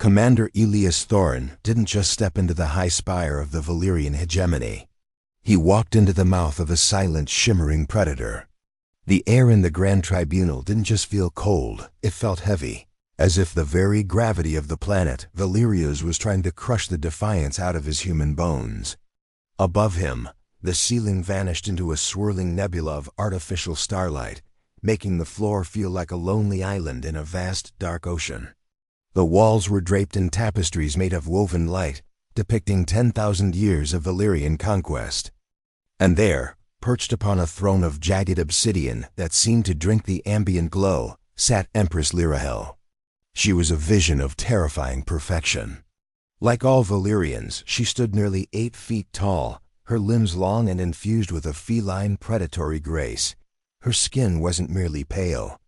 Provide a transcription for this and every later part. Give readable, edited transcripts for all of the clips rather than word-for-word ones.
Commander Elias Thorne didn't just step into the high spire of the Valerion Hegemony. He walked into the mouth of a silent, shimmering predator. The air in the Grand Tribunal didn't just feel cold, it felt heavy, as if the very gravity of the planet Valerius was trying to crush the Defiance out of his human bones. Above him, the ceiling vanished into a swirling nebula of artificial starlight, making the floor feel like a lonely island in a vast, dark ocean. The walls were draped in tapestries made of woven light, depicting 10,000 years of Valerian conquest. And there, perched upon a throne of jagged obsidian that seemed to drink the ambient glow, sat Empress Lyrahel. She was a vision of terrifying perfection. Like all Valerians, she stood nearly 8 feet tall, her limbs long and infused with a feline predatory grace. Her skin wasn't merely pale.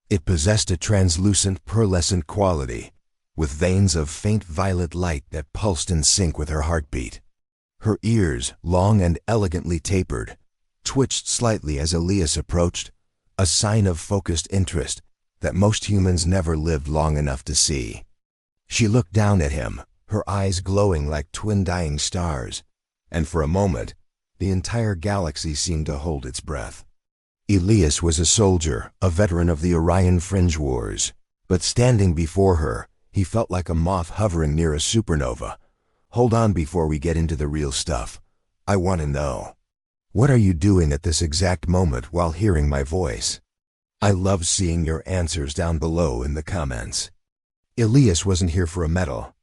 It possessed a translucent, pearlescent quality, with veins of faint violet light that pulsed in sync with her heartbeat. Her ears, long and elegantly tapered, twitched slightly as Elias approached, a sign of focused interest that most humans never lived long enough to see. She looked down at him, her eyes glowing like twin dying stars, and for a moment, the entire galaxy seemed to hold its breath. Elias was a soldier, a veteran of the Orion Fringe Wars, but standing before her, he felt like a moth hovering near a supernova. Hold on before we get into the real stuff. I want to know. What are you doing at this exact moment while hearing my voice? I love seeing your answers down below in the comments. Elias wasn't here for a medal.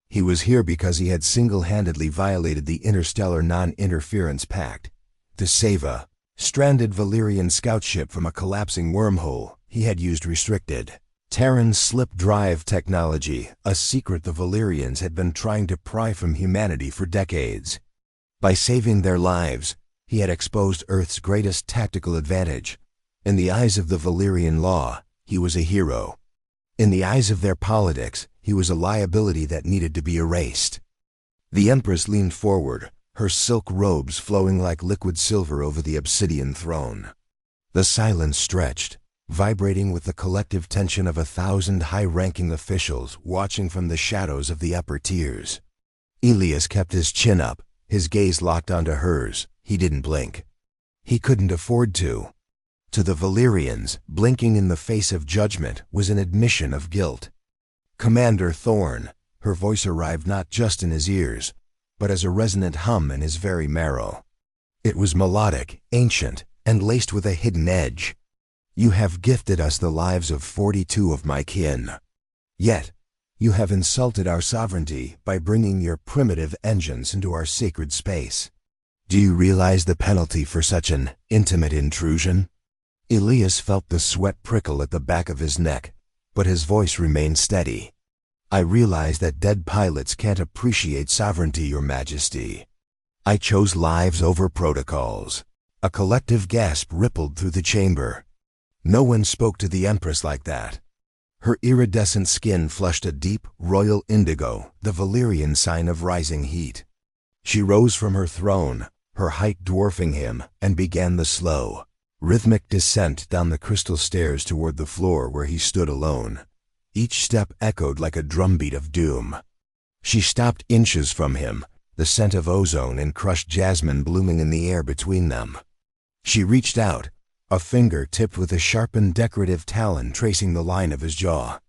He was here because he had single-handedly violated the Interstellar Non-Interference Pact to save a stranded Valerian scout ship from a collapsing wormhole he had used restricted Terran slip drive technology, a secret the Valerians had been trying to pry from humanity for decades. By saving their lives, he had exposed Earth's greatest tactical advantage. In the eyes of the Valerian law, he was a hero. In the eyes of their politics, he was a liability that needed to be erased. The Empress leaned forward, her silk robes flowing like liquid silver over the obsidian throne. The silence stretched, vibrating with the collective tension of 1,000 high-ranking officials watching from the shadows of the upper tiers. Elias kept his chin up, his gaze locked onto hers. He didn't blink. He couldn't afford to. To the Valerians, blinking in the face of judgment was an admission of guilt. Commander Thorne, her voice arrived not just in his ears, but as a resonant hum in his very marrow. It was melodic, ancient, and laced with a hidden edge. You have gifted us the lives of 42 of my kin. Yet, you have insulted our sovereignty by bringing your primitive engines into our sacred space. Do you realize the penalty for such an intimate intrusion? Elias felt the sweat prickle at the back of his neck, but his voice remained steady. I realize that dead pilots can't appreciate sovereignty, Your Majesty. I chose lives over protocols. A collective gasp rippled through the chamber. No one spoke to the Empress like that. Her iridescent skin flushed a deep, royal indigo, the Valerian sign of rising heat. She rose from her throne, her height dwarfing him, and began the slow, rhythmic descent down the crystal stairs toward the floor where he stood alone. Each step echoed like a drumbeat of doom. She stopped inches from him, the scent of ozone and crushed jasmine blooming in the air between them. She reached out, a finger tipped with a sharpened decorative talon tracing the line of his jaw.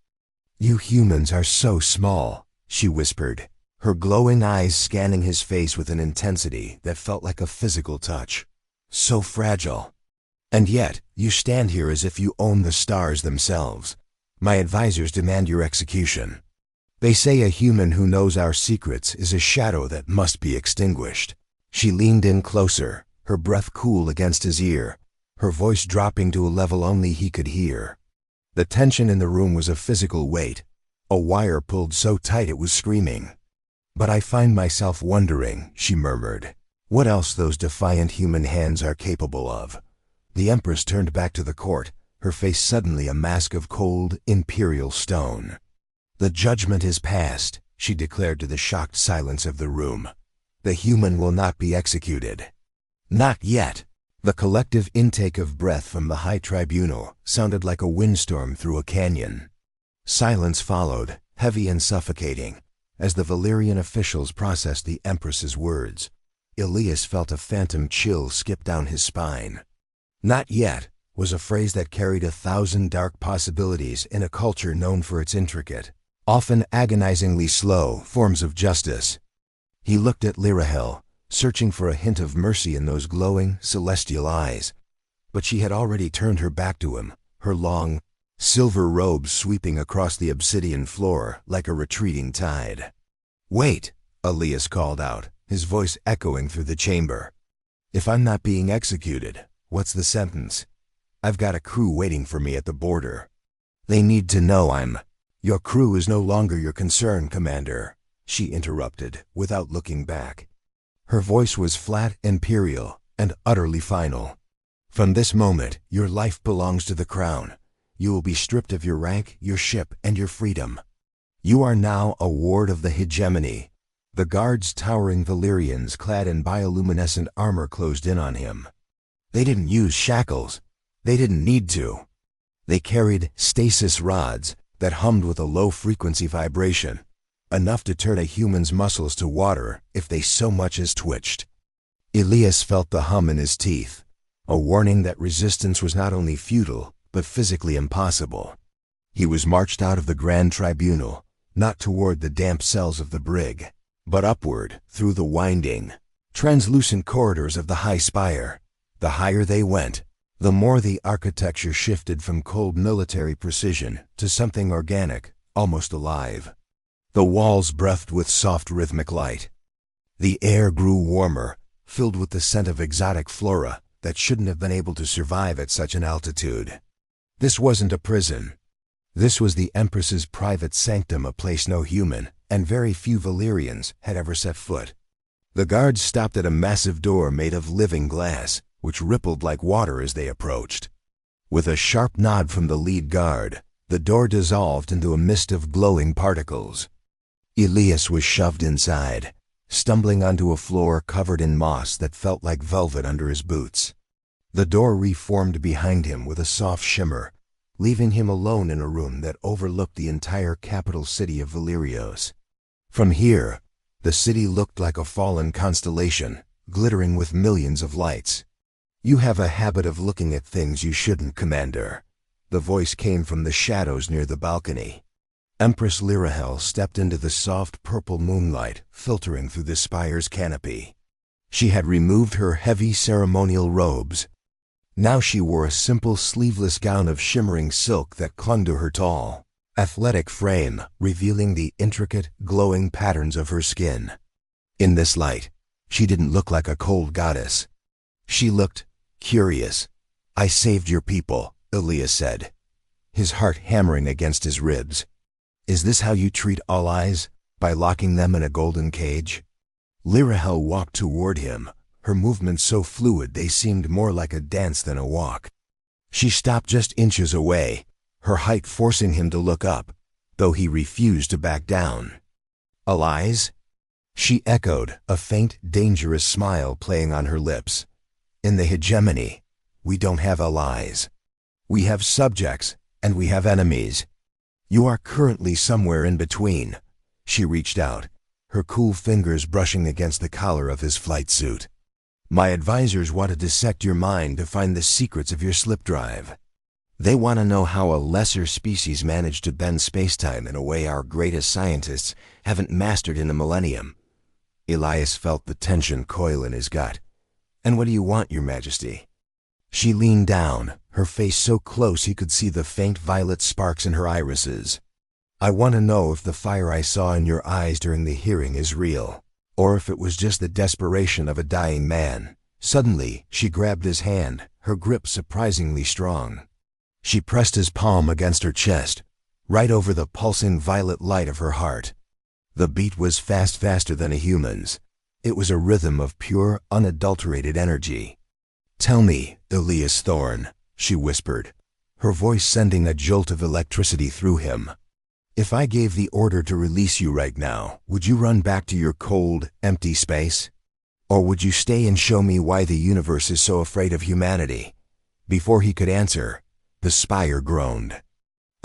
"You humans are so small," she whispered, her glowing eyes scanning his face with an intensity that felt like a physical touch. "So fragile. And yet, you stand here as if you own the stars themselves. My advisors demand your execution. They say a human who knows our secrets is a shadow that must be extinguished." She leaned in closer, her breath cool against his ear, her voice dropping to a level only he could hear. The tension in the room was a physical weight, a wire pulled so tight it was screaming. "But I find myself wondering," she murmured, "what else those defiant human hands are capable of." The Empress turned back to the court, her face suddenly a mask of cold, imperial stone. "The judgment is passed," she declared to the shocked silence of the room. "The human will not be executed." "Not yet." The collective intake of breath from the high tribunal sounded like a windstorm through a canyon. Silence followed, heavy and suffocating. As the Valerian officials processed the Empress's words, Elias felt a phantom chill skip down his spine. "Not yet" was a phrase that carried 1,000 dark possibilities in a culture known for its intricate, often agonizingly slow, forms of justice. He looked at Lyrahel, searching for a hint of mercy in those glowing, celestial eyes. But she had already turned her back to him, her long, silver robes sweeping across the obsidian floor like a retreating tide. "Wait," Elias called out, his voice echoing through the chamber. "If I'm not being executed, what's the sentence? I've got a crew waiting for me at the border. They need to know I'm—" "Your crew is no longer your concern, Commander," she interrupted, without looking back. Her voice was flat, imperial, and utterly final. "From this moment, your life belongs to the Crown. You will be stripped of your rank, your ship, and your freedom. You are now a ward of the Hegemony." The guards' towering Valerians clad in bioluminescent armor closed in on him. They didn't use shackles. They didn't need to. They carried stasis rods that hummed with a low-frequency vibration, enough to turn a human's muscles to water if they so much as twitched. Elias felt the hum in his teeth, a warning that resistance was not only futile, but physically impossible. He was marched out of the Grand Tribunal, not toward the damp cells of the brig, but upward through the winding, translucent corridors of the high spire. The higher they went, the more the architecture shifted from cold military precision to something organic, almost alive. The walls breathed with soft rhythmic light. The air grew warmer, filled with the scent of exotic flora that shouldn't have been able to survive at such an altitude. This wasn't a prison. This was the Empress's private sanctum, a place no human, and very few Valerians, had ever set foot. The guards stopped at a massive door made of living glass, which rippled like water as they approached. With a sharp nod from the lead guard, the door dissolved into a mist of glowing particles. Elias was shoved inside, stumbling onto a floor covered in moss that felt like velvet under his boots. The door reformed behind him with a soft shimmer, leaving him alone in a room that overlooked the entire capital city of Valerios. From here, the city looked like a fallen constellation, glittering with millions of lights. "You have a habit of looking at things you shouldn't, Commander." The voice came from the shadows near the balcony. Empress Lyrahel stepped into the soft purple moonlight filtering through the spire's canopy. She had removed her heavy ceremonial robes. Now she wore a simple sleeveless gown of shimmering silk that clung to her tall, athletic frame, revealing the intricate, glowing patterns of her skin. In this light, she didn't look like a cold goddess. She looked curious. "I saved your people," Elias said, his heart hammering against his ribs. "Is this how you treat allies, by locking them in a golden cage?" Lyrahel walked toward him, her movements so fluid they seemed more like a dance than a walk. She stopped just inches away, her height forcing him to look up, though he refused to back down. "Allies?" She echoed, a faint, dangerous smile playing on her lips. "In the Hegemony, we don't have allies. We have subjects, and we have enemies. You are currently somewhere in between." She reached out, her cool fingers brushing against the collar of his flight suit. "My advisors want to dissect your mind to find the secrets of your slip drive. They want to know how a lesser species managed to bend spacetime in a way our greatest scientists haven't mastered in a millennium." Elias felt the tension coil in his gut. "And what do you want, Your Majesty?" She leaned down, her face so close he could see the faint violet sparks in her irises. "I want to know if the fire I saw in your eyes during the hearing is real, or if it was just the desperation of a dying man." Suddenly, she grabbed his hand, her grip surprisingly strong. She pressed his palm against her chest, right over the pulsing violet light of her heart. The beat was faster than a human's. It was a rhythm of pure, unadulterated energy. "Tell me, Elias Thorne," she whispered, her voice sending a jolt of electricity through him. "If I gave the order to release you right now, would you run back to your cold, empty space? Or would you stay and show me why the universe is so afraid of humanity?" Before he could answer, the spire groaned.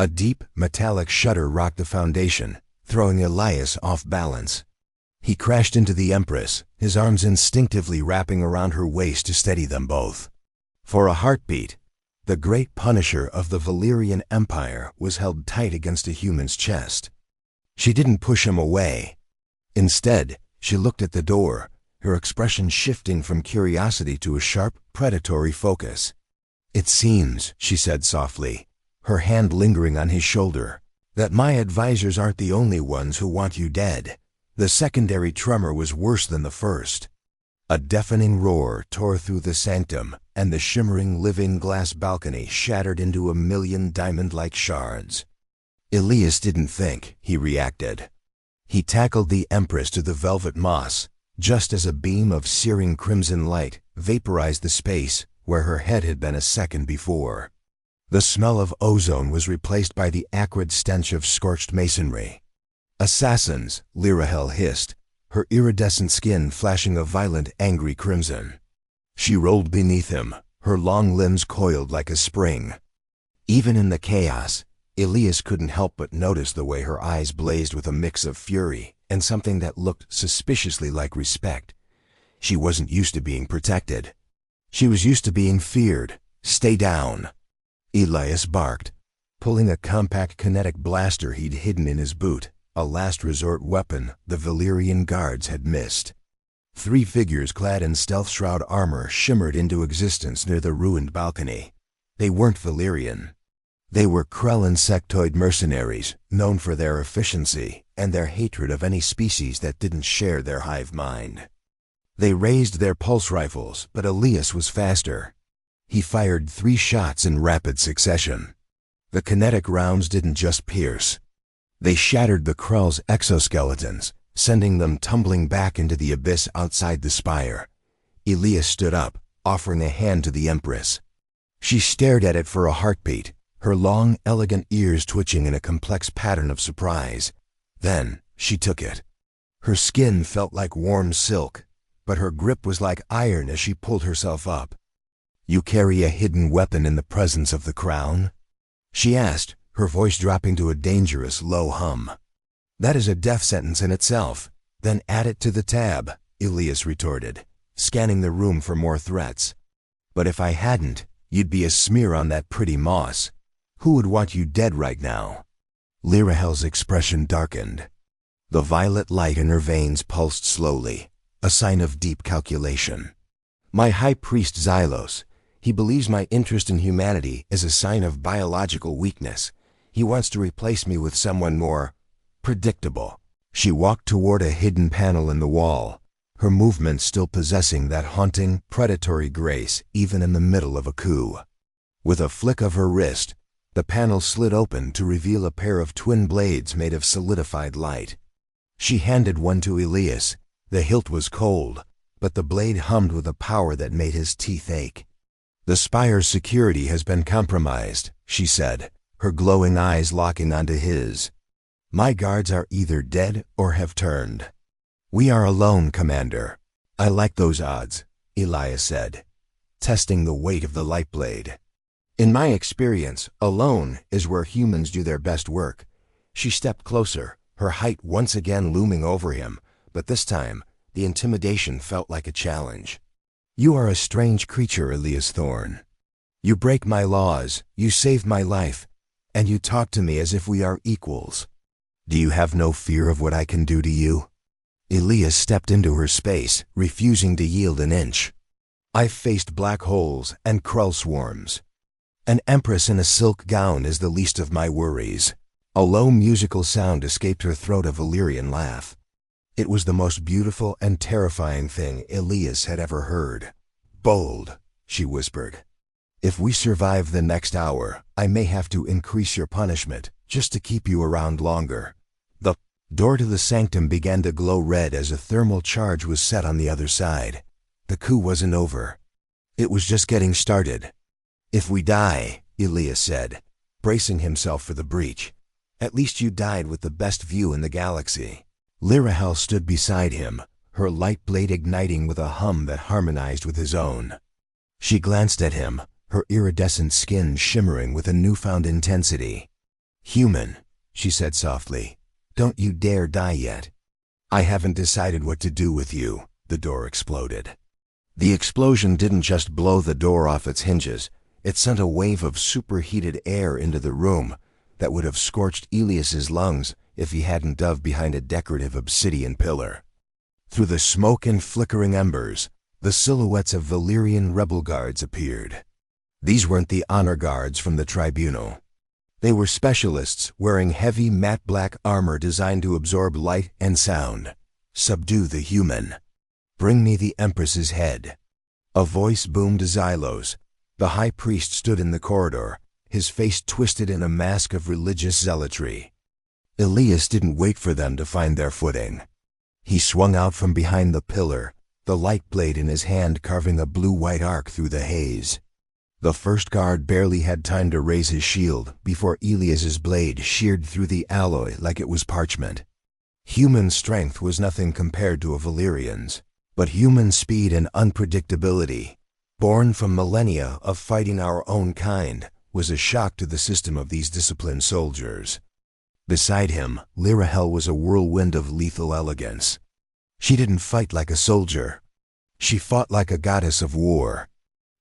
A deep, metallic shudder rocked the foundation, throwing Elias off balance. He crashed into the Empress, his arms instinctively wrapping around her waist to steady them both. For a heartbeat, the great punisher of the Valerian Empire was held tight against a human's chest. She didn't push him away. Instead, she looked at the door, her expression shifting from curiosity to a sharp, predatory focus. "It seems," she said softly, her hand lingering on his shoulder, "that my advisors aren't the only ones who want you dead." The secondary tremor was worse than the first. A deafening roar tore through the sanctum, and the shimmering living glass balcony shattered into a million diamond-like shards. Elias didn't think, he reacted. He tackled the Empress to the velvet moss, just as a beam of searing crimson light vaporized the space where her head had been a second before. The smell of ozone was replaced by the acrid stench of scorched masonry. "Assassins," Lyrahel hissed, her iridescent skin flashing a violent, angry crimson. She rolled beneath him, her long limbs coiled like a spring. Even in the chaos, Elias couldn't help but notice the way her eyes blazed with a mix of fury and something that looked suspiciously like respect. She wasn't used to being protected. She was used to being feared. "Stay down," Elias barked, pulling a compact kinetic blaster he'd hidden in his boot, a last resort weapon the Valerian guards had missed. 3 figures clad in stealth shroud armor shimmered into existence near the ruined balcony. They weren't Valerian. They were Krell insectoid mercenaries, known for their efficiency and their hatred of any species that didn't share their hive mind. They raised their pulse rifles, but Elias was faster. He fired 3 shots in rapid succession. The kinetic rounds didn't just pierce. They shattered the Krell's exoskeletons, sending them tumbling back into the abyss outside the spire. Elias stood up, offering a hand to the Empress. She stared at it for a heartbeat, her long, elegant ears twitching in a complex pattern of surprise. Then, she took it. Her skin felt like warm silk, but her grip was like iron as she pulled herself up. "You carry a hidden weapon in the presence of the crown?" she asked, her voice dropping to a dangerous, low hum. "That is a death sentence in itself. Then add it to the tab," Elias retorted, scanning the room for more threats. "But if I hadn't, you'd be a smear on that pretty moss. Who would want you dead right now?" Lyrahel's expression darkened. The violet light in her veins pulsed slowly, a sign of deep calculation. "My high priest Xylos, he believes my interest in humanity is a sign of biological weakness. He wants to replace me with someone more predictable." She walked toward a hidden panel in the wall, her movements still possessing that haunting, predatory grace even in the middle of a coup. With a flick of her wrist, the panel slid open to reveal a pair of twin blades made of solidified light. She handed one to Elias. The hilt was cold, but the blade hummed with a power that made his teeth ache. "The spire's security has been compromised," she said, her glowing eyes locking onto his. "My guards are either dead or have turned." "We are alone, Commander." "I like those odds," Elias said, testing the weight of the light blade. "In my experience, alone is where humans do their best work." She stepped closer, her height once again looming over him, but this time, the intimidation felt like a challenge. "You are a strange creature, Elias Thorne. You break my laws, you save my life, and you talk to me as if we are equals. Do you have no fear of what I can do to you?" Elias stepped into her space, refusing to yield an inch. "I've faced black holes and Krull swarms. An empress in a silk gown is the least of my worries." A low musical sound escaped her throat, a Valerian laugh. It was the most beautiful and terrifying thing Elias had ever heard. "Bold," she whispered. "If we survive the next hour, I may have to increase your punishment, just to keep you around longer." The door to the sanctum began to glow red as a thermal charge was set on the other side. The coup wasn't over. It was just getting started. "If we die," Elias said, bracing himself for the breach, "at least you died with the best view in the galaxy." Lyrahel stood beside him, her light blade igniting with a hum that harmonized with his own. She glanced at him, her iridescent skin shimmering with a newfound intensity. "Human," she said softly, "don't you dare die yet. I haven't decided what to do with you." The door exploded. The explosion didn't just blow the door off its hinges, it sent a wave of superheated air into the room that would have scorched Elias's lungs if he hadn't dove behind a decorative obsidian pillar. Through the smoke and flickering embers, the silhouettes of Valerian rebel guards appeared. These weren't the honor guards from the tribunal. They were specialists wearing heavy matte black armor designed to absorb light and sound. "Subdue the human. Bring me the Empress's head." A voice boomed to Xylos. The high priest stood in the corridor, his face twisted in a mask of religious zealotry. Elias didn't wait for them to find their footing. He swung out from behind the pillar, the light blade in his hand carving a blue-white arc through the haze. The first guard barely had time to raise his shield before Elias's blade sheared through the alloy like it was parchment. Human strength was nothing compared to a Valerian's, but human speed and unpredictability, born from millennia of fighting our own kind, was a shock to the system of these disciplined soldiers. Beside him, Lyrahel was a whirlwind of lethal elegance. She didn't fight like a soldier. She fought like a goddess of war.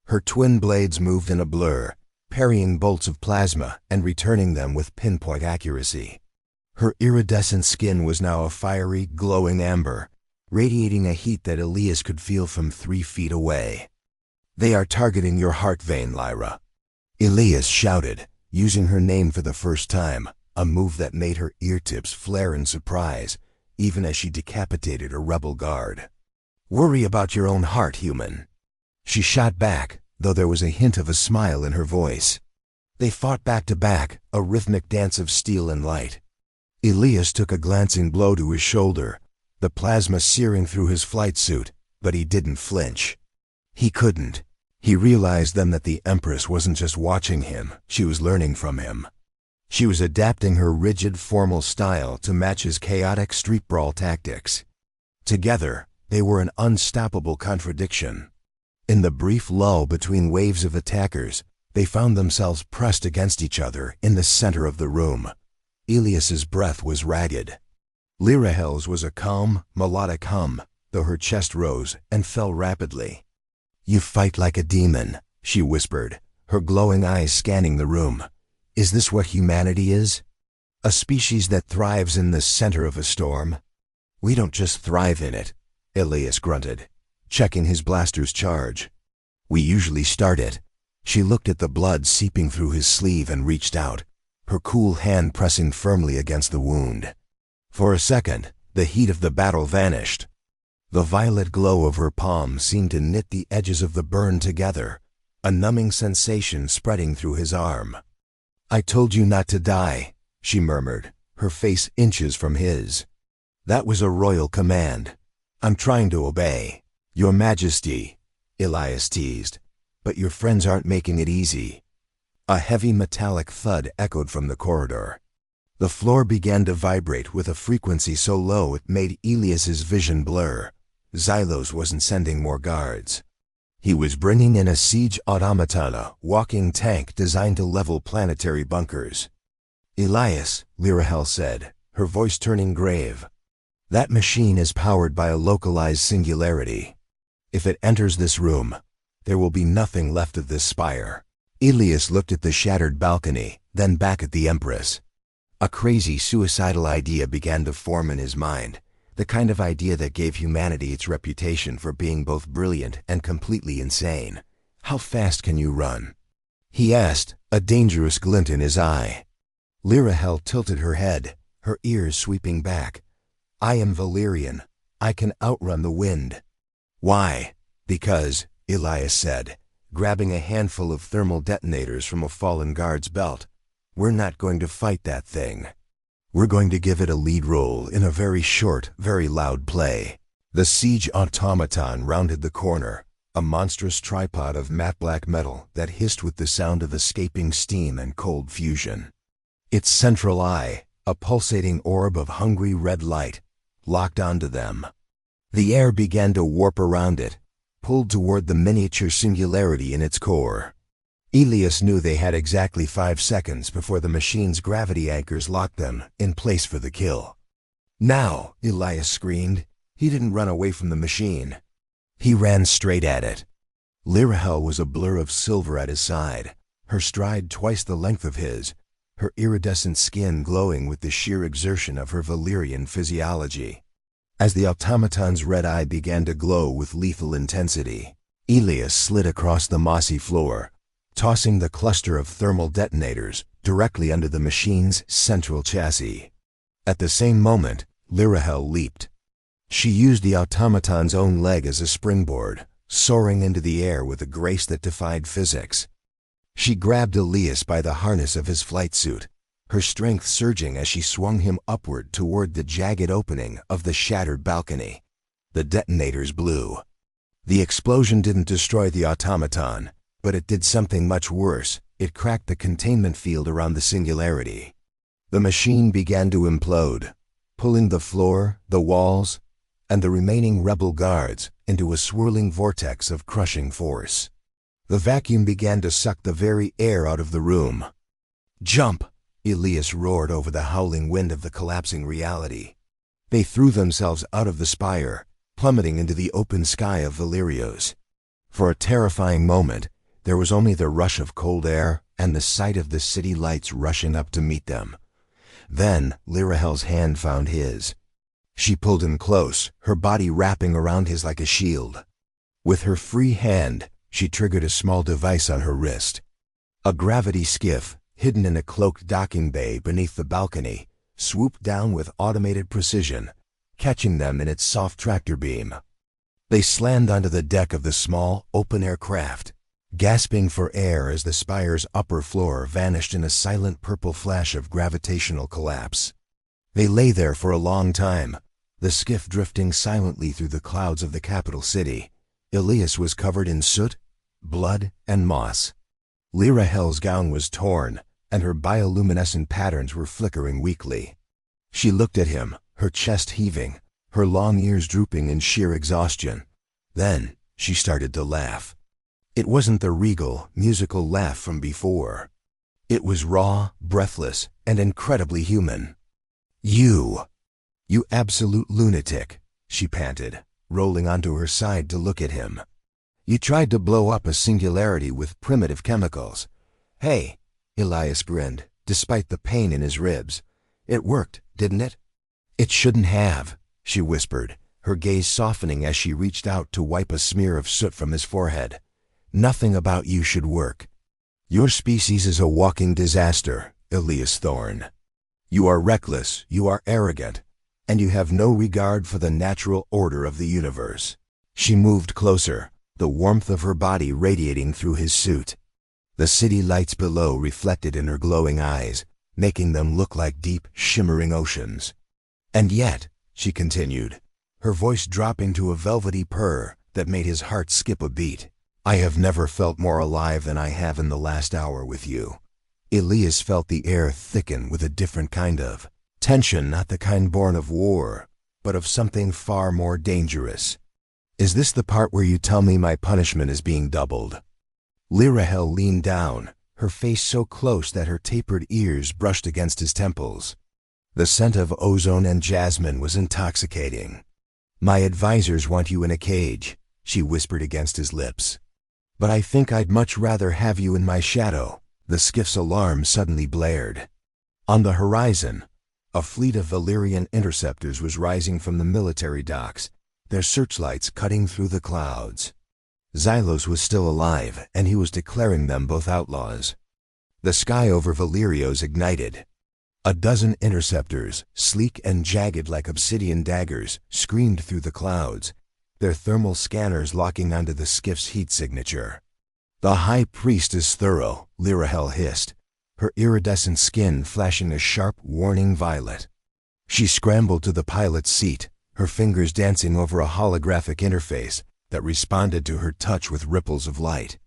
Her twin blades moved in a blur, parrying bolts of plasma and returning them with pinpoint accuracy. Her iridescent skin was now a fiery, glowing amber, radiating a heat that Elias could feel from 3 feet away. "They are targeting your heart vein, Lyra," Elias shouted, using her name for the first time, a move that made her ear tips flare in surprise, even as she decapitated a rebel guard. "Worry about your own heart, human." She shot back, though there was a hint of a smile in her voice. They fought back to back, a rhythmic dance of steel and light. Elias took a glancing blow to his shoulder, the plasma searing through his flight suit, but he didn't flinch. He couldn't. He realized then that the Empress wasn't just watching him, she was learning from him. She was adapting her rigid, formal style to match his chaotic street brawl tactics. Together, they were an unstoppable contradiction. In the brief lull between waves of attackers, they found themselves pressed against each other in the center of the room. Elias's breath was ragged. Lyrahel's was a calm, melodic hum, though her chest rose and fell rapidly. "You fight like a demon," she whispered, her glowing eyes scanning the room. "Is this what humanity is? A species that thrives in the center of a storm?" "We don't just thrive in it," Elias grunted, checking his blaster's charge. "We usually start it." She looked at the blood seeping through his sleeve and reached out, her cool hand pressing firmly against the wound. For a second, the heat of the battle vanished. The violet glow of her palm seemed to knit the edges of the burn together, a numbing sensation spreading through his arm. "I told you not to die," she murmured, her face inches from his. "That was a royal command. I'm trying to obey." "Your Majesty," Elias teased, "but your friends aren't making it easy." A heavy metallic thud echoed from the corridor. The floor began to vibrate with a frequency so low it made Elias's vision blur. Xylos wasn't sending more guards. He was bringing in a siege automaton, a walking tank designed to level planetary bunkers. "Elias," Lyrahel said, her voice turning grave, "that machine is powered by a localized singularity. If it enters this room, there will be nothing left of this spire." Elias looked at the shattered balcony, then back at the Empress. A crazy, suicidal idea began to form in his mind, the kind of idea that gave humanity its reputation for being both brilliant and completely insane. "How fast can you run?" he asked, a dangerous glint in his eye. Lyrahel tilted her head, her ears sweeping back. "I am Valerian. I can outrun the wind." "Why?" "Because," Elias said, grabbing a handful of thermal detonators from a fallen guard's belt, "we're not going to fight that thing. We're going to give it a lead role in a very short, very loud play." The siege automaton rounded the corner, a monstrous tripod of matte black metal that hissed with the sound of escaping steam and cold fusion. Its central eye, a pulsating orb of hungry red light, locked onto them. The air began to warp around it, pulled toward the miniature singularity in its core. Elias knew they had exactly 5 seconds before the machine's gravity anchors locked them in place for the kill. Now, Elias screamed. He didn't run away from the machine. He ran straight at it. Lyrahel was a blur of silver at his side, her stride twice the length of his, her iridescent skin glowing with the sheer exertion of her Valerian physiology. As the automaton's red eye began to glow with lethal intensity, Elias slid across the mossy floor, tossing the cluster of thermal detonators directly under the machine's central chassis. At the same moment, Lyrahel leaped. She used the automaton's own leg as a springboard, soaring into the air with a grace that defied physics. She grabbed Elias by the harness of his flight suit, her strength surging as she swung him upward toward the jagged opening of the shattered balcony. The detonators blew. The explosion didn't destroy the automaton, but it did something much worse. It cracked the containment field around the singularity. The machine began to implode, pulling the floor, the walls, and the remaining rebel guards into a swirling vortex of crushing force. The vacuum began to suck the very air out of the room. "Jump!" Elias roared over the howling wind of the collapsing reality. They threw themselves out of the spire, plummeting into the open sky of Valerios. For a terrifying moment, there was only the rush of cold air and the sight of the city lights rushing up to meet them. Then Lyrahel's hand found his. She pulled him close, her body wrapping around his like a shield. With her free hand, she triggered a small device on her wrist. A gravity skiff, hidden in a cloaked docking bay beneath the balcony, swooped down with automated precision, catching them in its soft tractor beam. They slammed onto the deck of the small, open-air craft, gasping for air as the spire's upper floor vanished in a silent purple flash of gravitational collapse. They lay there for a long time, the skiff drifting silently through the clouds of the capital city. Elias was covered in soot, blood, and moss. Lyrahel's gown was torn, and her bioluminescent patterns were flickering weakly. She looked at him, her chest heaving, her long ears drooping in sheer exhaustion. Then she started to laugh. It wasn't the regal, musical laugh from before. It was raw, breathless, and incredibly human. You absolute lunatic," she panted, rolling onto her side to look at him. "You tried to blow up a singularity with primitive chemicals." "Hey," Elias grinned, despite the pain in his ribs. "It worked, didn't it?" "It shouldn't have," she whispered, her gaze softening as she reached out to wipe a smear of soot from his forehead. "Nothing about you should work. Your species is a walking disaster, Elias Thorne. You are reckless, you are arrogant, and you have no regard for the natural order of the universe." She moved closer, the warmth of her body radiating through his suit. The city lights below reflected in her glowing eyes, making them look like deep, shimmering oceans. "And yet," she continued, her voice dropping to a velvety purr that made his heart skip a beat, "I have never felt more alive than I have in the last hour with you." Elias felt the air thicken with a different kind of tension, not the kind born of war, but of something far more dangerous. "Is this the part where you tell me my punishment is being doubled?" Lyrahel leaned down, her face so close that her tapered ears brushed against his temples. The scent of ozone and jasmine was intoxicating. "My advisors want you in a cage," she whispered against his lips. "But I think I'd much rather have you in my shadow." The skiff's alarm suddenly blared. On the horizon, a fleet of Valerian interceptors was rising from the military docks, their searchlights cutting through the clouds. Xylos was still alive, and he was declaring them both outlaws. The sky over Valerios ignited. A dozen interceptors, sleek and jagged like obsidian daggers, screamed through the clouds, their thermal scanners locking onto the skiff's heat signature. "The High Priest is thorough," Lyrahel hissed, her iridescent skin flashing a sharp, warning violet. She scrambled to the pilot's seat, her fingers dancing over a holographic interface that responded to her touch with ripples of light.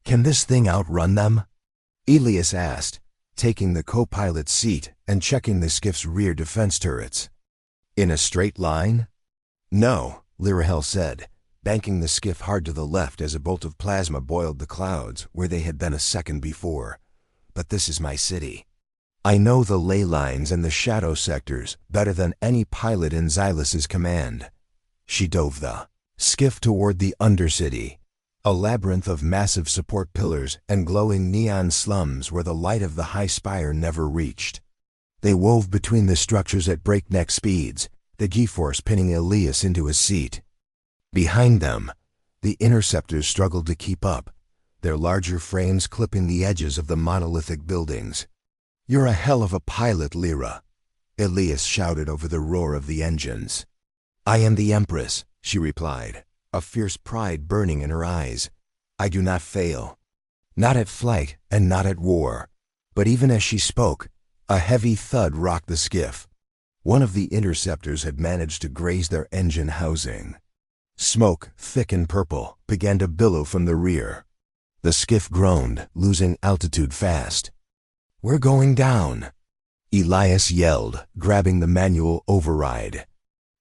"Can this thing outrun them?" Elias asked, taking the co-pilot's seat and checking the skiff's rear defense turrets. "In a straight line?" "No," Lyrahel said, banking the skiff hard to the left as a bolt of plasma boiled the clouds where they had been a second before. But this is my city. I know the ley lines and the shadow sectors better than any pilot in Xylus's command. She dove the skiff toward the Undercity, a labyrinth of massive support pillars and glowing neon slums where the light of the high spire never reached. They wove between the structures at breakneck speeds, the G-force pinning Elias into his seat. Behind them, the interceptors struggled to keep up, their larger frames clipping the edges of the monolithic buildings. "You're a hell of a pilot, Lyra," Elias shouted over the roar of the engines. "I am the Empress," she replied, a fierce pride burning in her eyes. "I do not fail. Not at flight and not at war." But even as she spoke, a heavy thud rocked the skiff. One of the interceptors had managed to graze their engine housing. Smoke, thick and purple, began to billow from the rear. The skiff groaned, losing altitude fast. "We're going down," Elias yelled, grabbing the manual override.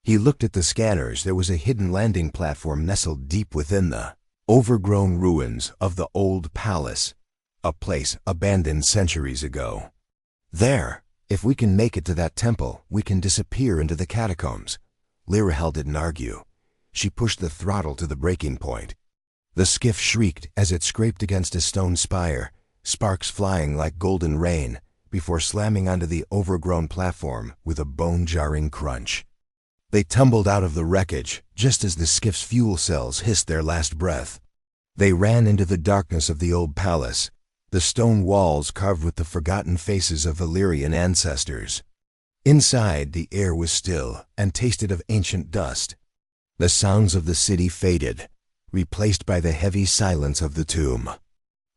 He looked at the scanners. There was a hidden landing platform nestled deep within the overgrown ruins of the old palace, a place abandoned centuries ago. "There, if we can make it to that temple, we can disappear into the catacombs." Lyrahel didn't argue. She pushed the throttle to the breaking point. The skiff shrieked as it scraped against a stone spire, sparks flying like golden rain, before slamming onto the overgrown platform with a bone-jarring crunch. They tumbled out of the wreckage just as the skiff's fuel cells hissed their last breath. They ran into the darkness of the old palace, the stone walls carved with the forgotten faces of Valerion ancestors. Inside, the air was still and tasted of ancient dust. The sounds of the city faded, replaced by the heavy silence of the tomb.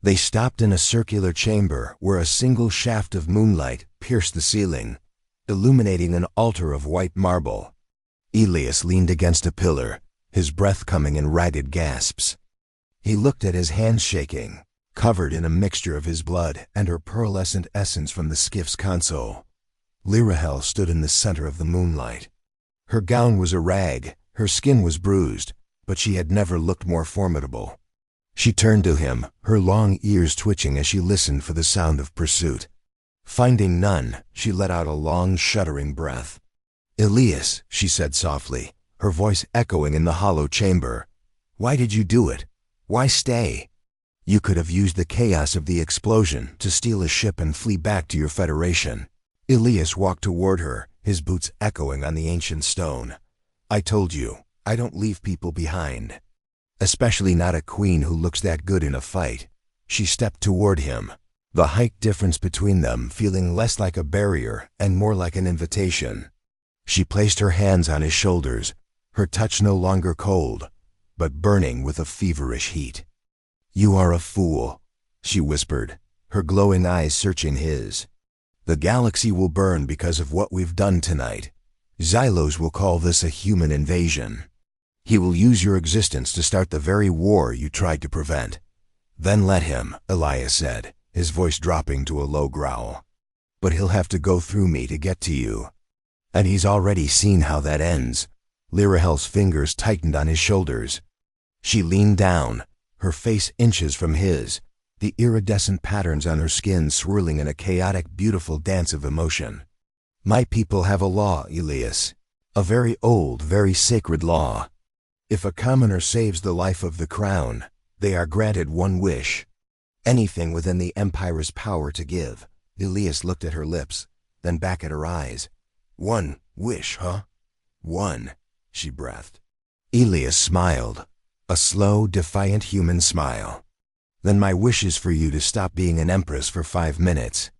They stopped in a circular chamber where a single shaft of moonlight pierced the ceiling, illuminating an altar of white marble. Elias leaned against a pillar, his breath coming in ragged gasps. He looked at his hands shaking, covered in a mixture of his blood and her pearlescent essence from the skiff's console. Lyrahel stood in the center of the moonlight. Her gown was a rag, her skin was bruised, but she had never looked more formidable. She turned to him, her long ears twitching as she listened for the sound of pursuit. Finding none, she let out a long, shuddering breath. "Elias," she said softly, her voice echoing in the hollow chamber. "Why did you do it? Why stay? You could have used the chaos of the explosion to steal a ship and flee back to your Federation." Elias walked toward her, his boots echoing on the ancient stone. "I told you, I don't leave people behind. Especially not a queen who looks that good in a fight." She stepped toward him, the height difference between them feeling less like a barrier and more like an invitation. She placed her hands on his shoulders, her touch no longer cold, but burning with a feverish heat. "You are a fool," she whispered, her glowing eyes searching his. "The galaxy will burn because of what we've done tonight. Xylos will call this a human invasion. He will use your existence to start the very war you tried to prevent." "Then let him," Elias said, his voice dropping to a low growl. "But he'll have to go through me to get to you. And he's already seen how that ends." Lyrahel's fingers tightened on his shoulders. She leaned down, her face inches from his, the iridescent patterns on her skin swirling in a chaotic, beautiful dance of emotion. "My people have a law, Elias. A very old, very sacred law. If a commoner saves the life of the crown, they are granted one wish. Anything within the Empire's power to give." Elias looked at her lips, then back at her eyes. "One wish, huh? One," she breathed. Elias smiled, a slow, defiant human smile. "Then my wish is for you to stop being an empress for 5 minutes.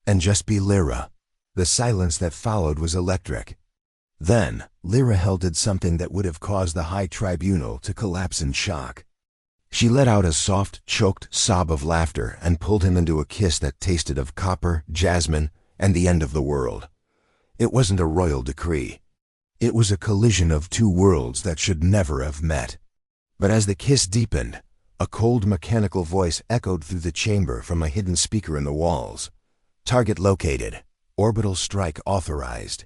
And just be Lyra." The silence that followed was electric. Then, Lyrahel did something that would have caused the High Tribunal to collapse in shock. She let out a soft, choked sob of laughter and pulled him into a kiss that tasted of copper, jasmine, and the end of the world. It wasn't a royal decree. It was a collision of two worlds that should never have met. But as the kiss deepened, a cold mechanical voice echoed through the chamber from a hidden speaker in the walls. "Target located. Orbital strike authorized.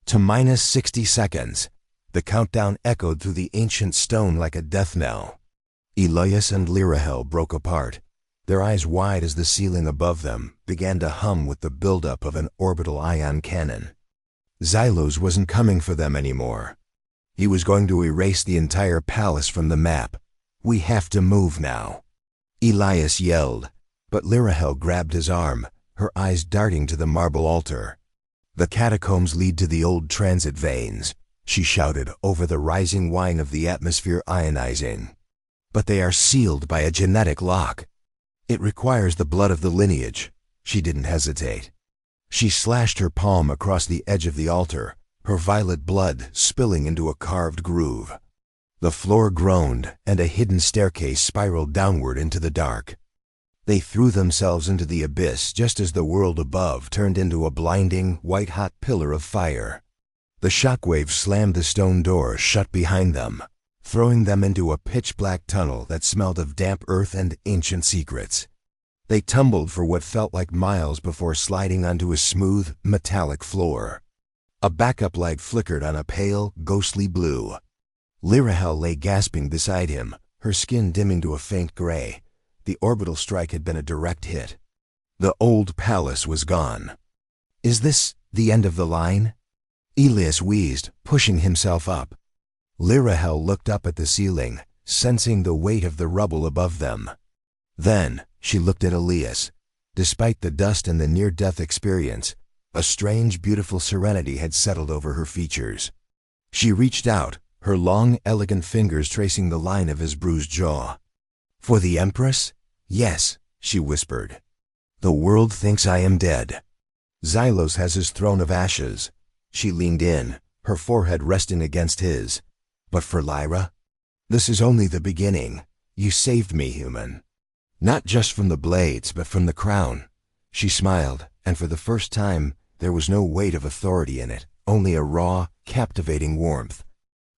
To -60 seconds." The countdown echoed through the ancient stone like a death knell. Elias and Lyrahel broke apart. Their eyes wide as the ceiling above them began to hum with the buildup of an orbital ion cannon. Xylos wasn't coming for them anymore. He was going to erase the entire palace from the map. "We have to move now," Elias yelled, but Lyrahel grabbed his arm, her eyes darting to the marble altar. "The catacombs lead to the old transit veins," she shouted over the rising whine of the atmosphere ionizing. "But they are sealed by a genetic lock. It requires the blood of the lineage." She didn't hesitate. She slashed her palm across the edge of the altar, her violet blood spilling into a carved groove. The floor groaned, and a hidden staircase spiraled downward into the dark. They threw themselves into the abyss just as the world above turned into a blinding, white-hot pillar of fire. The shockwave slammed the stone door shut behind them, throwing them into a pitch-black tunnel that smelled of damp earth and ancient secrets. They tumbled for what felt like miles before sliding onto a smooth, metallic floor. A backup light flickered on a pale, ghostly blue. Lyrahel lay gasping beside him, her skin dimming to a faint gray. The orbital strike had been a direct hit. The old palace was gone. "Is this the end of the line?" Elias wheezed, pushing himself up. Lyrahel looked up at the ceiling, sensing the weight of the rubble above them. Then she looked at Elias. Despite the dust and the near-death experience, a strange, beautiful serenity had settled over her features. She reached out, her long, elegant fingers tracing the line of his bruised jaw. "For the Empress? Yes," she whispered. "The world thinks I am dead. Xylos has his throne of ashes." She leaned in, her forehead resting against his. "But for Lyra? This is only the beginning. You saved me, human. Not just from the blades, but from the crown." She smiled, and for the first time, there was no weight of authority in it, only a raw, captivating warmth.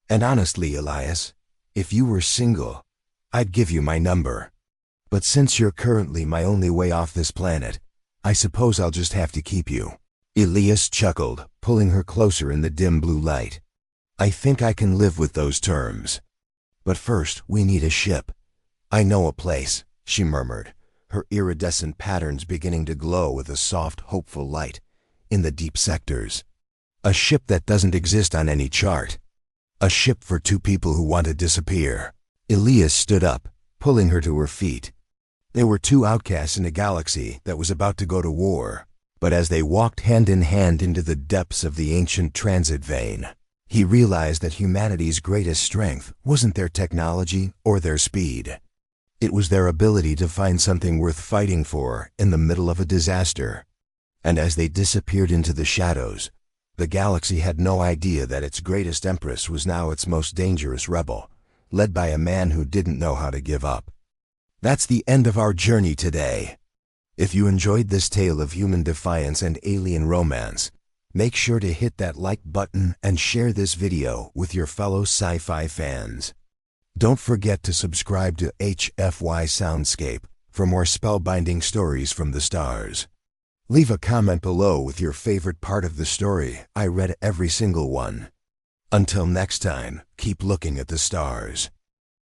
"And honestly, Elias, if you were single, I'd give you my number. But since you're currently my only way off this planet, I suppose I'll just have to keep you." Elias chuckled, pulling her closer in the dim blue light. "I think I can live with those terms. But first, we need a ship. I know a place," she murmured, her iridescent patterns beginning to glow with a soft, hopeful light. "In the deep sectors. A ship that doesn't exist on any chart. A ship for two people who want to disappear." Elias stood up, pulling her to her feet. They were two outcasts in a galaxy that was about to go to war. But as they walked hand in hand into the depths of the ancient transit vein, he realized that humanity's greatest strength wasn't their technology or their speed. It was their ability to find something worth fighting for in the middle of a disaster. And as they disappeared into the shadows, the galaxy had no idea that its greatest empress was now its most dangerous rebel, led by a man who didn't know how to give up. That's the end of our journey today. If you enjoyed this tale of human defiance and alien romance, make sure to hit that like button and share this video with your fellow sci-fi fans. Don't forget to subscribe to HFY Soundscape for more spellbinding stories from the stars. Leave a comment below with your favorite part of the story. I read every single one. Until next time, keep looking at the stars.